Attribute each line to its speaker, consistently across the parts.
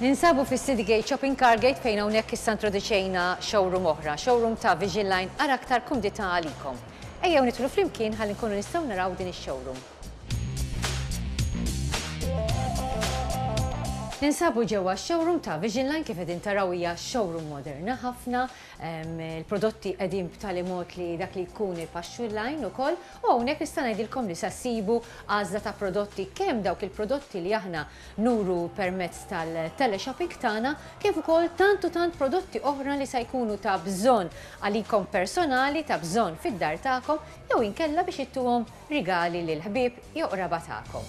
Speaker 1: Ninsabu fis-City Gate Shopping Archade fejn hawnhekk issa introduċejna showroom oħra, showroom ta' Vision Line għal aktar kumdità għalikom. Ejjew nidħlu flimkien ħalli nkunu nistgħu naraw din ix-showroom. Ninsabu ġewwa x-showroom ta' Vision Line kif qegħdin taraw hija showroom moderna ħafna, il-prodotti qegħdin b'tali mod li dak li jkun il-pasture line ukoll, u hawnhekk nista' ngħidilkom li se ssibu għażla ta' prodotti kemm dawk il-prodotti li aħna nuru permezz tal-teleshopping tagħna, kif ukoll tant u tant prodotti oħra li se jkunu ta' bżonn għalikom personali, ta' bżonn fid-dar tagħkom, jew inkella biex ittuhom rigali lil ħbieb jew qraba tagħkom.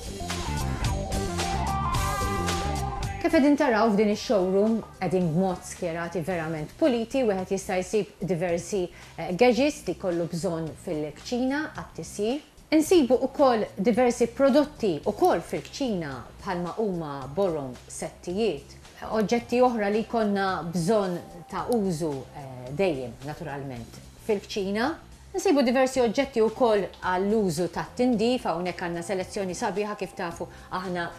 Speaker 1: Kif qegħdin taraw f'din ix-showroom qegħdin b'mod skjerati verament puliti, wieħed jista' jsib diversi gadgets li jkollu bżonn fil-kċina għat-tisjir. Insibu wkoll diversi prodotti wkoll fil-kċina bħalma huma borrom settijiet, oġġetti oħra li jkollna bżonn ta' użu dejjem naturalment fil-kċina. Nsibu diversi oġġetti wkoll għall-użu tat-tindif, hawnhekk għandna selezzjoni sabiħa kif tafu aħna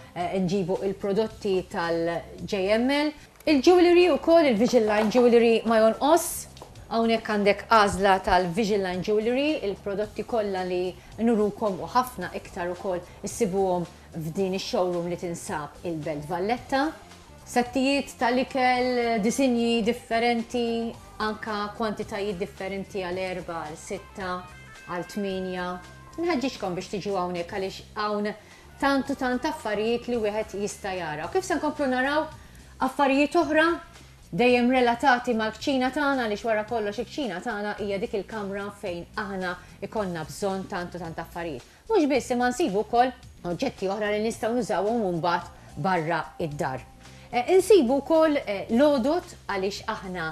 Speaker 1: nġibu il-prodotti tal-JML. Il-jewelry wkoll, il-Vision Line Jewelry ma jonqos, hawnhekk għandek għażla tal-Vision Line Jewelry, il-prodotti kollha li nurukom u ħafna iktar ukoll issibuhom f'din ix-showroom li tinsab il-Belt Valletta. Settijiet tal-ikel, disinji differenti, anka kwantitajiet differenti għal 4, għal 6, għal 8. Nħeġġixkom biex tiġu hawnhekk għaliex hawn tant u tant affarijiet li wieħed jista' jara. Kif se nkomplu naraw affarijiet oħra dejjem relatati mal-kċina tagħna għaliex wara kollox il-kċina tagħna hija dik il-kamra fejn aħna ikonna bżonn tant u tant affarijiet. Mhux biss imma nsibu wkoll oġġetti oħra li nistgħu nużawhom mbagħad barra id-dar. Insibu wkoll lodot għaliex aħna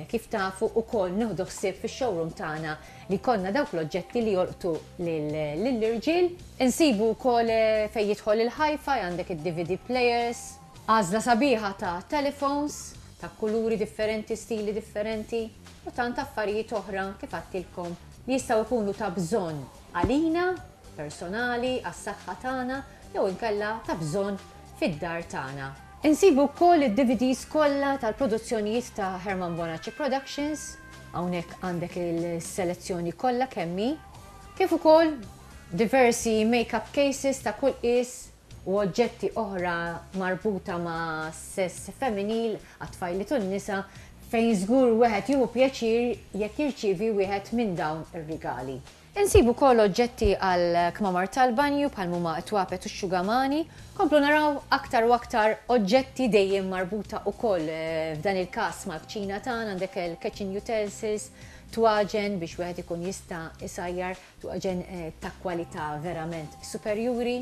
Speaker 1: kif tafu wkoll nieħdu ħsieb fix-showroom tagħna li konna dawk l-oġġetti li jolqtu lill-irġiel. Insibu wkoll fejn jidħol il-hi-fi għandek id-DVD players, għażla sabiħa ta' telephones, ta' kuluri differenti, stili differenti, u tant affarijiet oħra kif għattilkom li jistgħu jkunu ta' bżonn għalina, personali, għas-saħħa tagħna, jew inkella ta' bżonn fid-dar tagħna. Insibu wkoll id-DVDs kollha tal-produzzjonijiet ta' Herman Bonacci Productions, hawnhekk għandek il-selezzjoni kollha kemmi, kif ukoll diversi make-up cases ta' kull qis u oġġetti oħra marbuta ma' sess femminil, għat-tfajlit u n-nisa, fejn żgur wieħed jieħu pjaċir jekk jirċievi wieħed minn dawn ir-rigali. Insibu wkoll oġġetti għal kmamar tal-banju bħal huma t-twapet u x-xugamani, komplu naraw aktar u aktar oġġetti dejjem marbuta wkoll f'dan il-każ mal-kċina tagħna għandek il-kitchen utensils, twaġen biex wieħed ikun jista' isajjar twaġen ta' kwalità verament superjuri.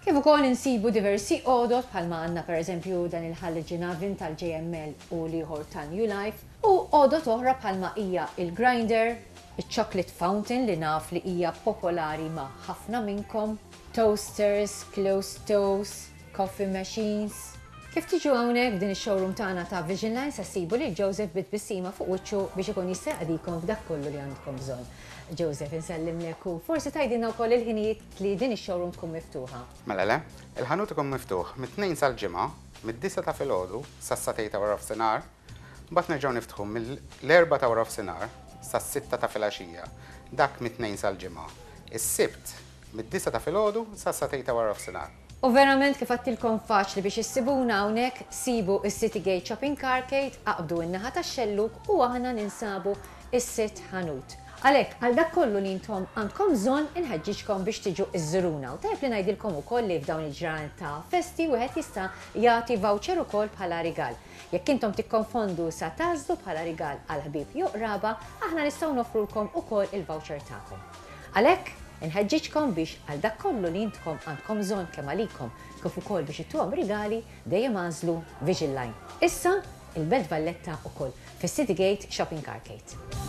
Speaker 1: Kif ukoll insibu diversi għodot bħalma għandna pereżempju dan il-ħalliġin oven tal-JML u l-ieħor ta' New Life, u għodot oħra bħalma hija il-grinder, il-chocolate fountain li naf li hija popolari ma' ħafna minnkom, toasters, closed toast, coffee machines. Kif tiġu hawnhekk din ix-showroom tagħna ta' Vision Line se ssibu li Joseph bit-bissima fuq wiċċu biex ikun jista' jaqdikom f'dak kollu li għandkom bżonn. Joseph, insellimlek u forsi tgħidilna wkoll il-ħinijiet li din ix-showroom tkun miftuħa.
Speaker 2: Mela le, il-ħanut ikun miftuħ mit-2 sal-ġimgħa, mid-9 ta' filgħodu sas-satej ta' wara f'sinar, mbagħad nerġgħu niftħu mill-4 ta' wara f'sinar sas-6 ta' filgħaxija, dak mit-2 sal-ġimgħa. Is-sibt mid-9 ta' filgħodu sas-satej ta' wara f'sinar.
Speaker 1: U verament kif għattilkom faċli biex issibuna hawnhekk, sibu is-City Gate Shopping Archade, aqbdu in-naħa tax-xelluk u aħna ninsabu is-sit ħanut. Għalhekk għal dak kollu li intom għandkom bżonn inħeġġiġkom biex tiġu iżżuruna u tajb li ngħidilkom ukoll li f'dawn il-ġranet ta' festi wieħed jista' jagħti voucher ukoll bħala rigal. Jekk intom tikkonfondu sa tażlu bħala rigal għal ħbieb jew qraba, aħna nistgħu nofrulkom ukoll il-voucher tagħkom. Għalhekk inħeġġiġkom biex għal dak kollu li intkom għandkom bżonn kemm għalikom kif ukoll biex ittuhom rigali dejjem għażlu Vision Line. Issa il-Belt Valletta ukoll fis-City Gate Shopping Archade.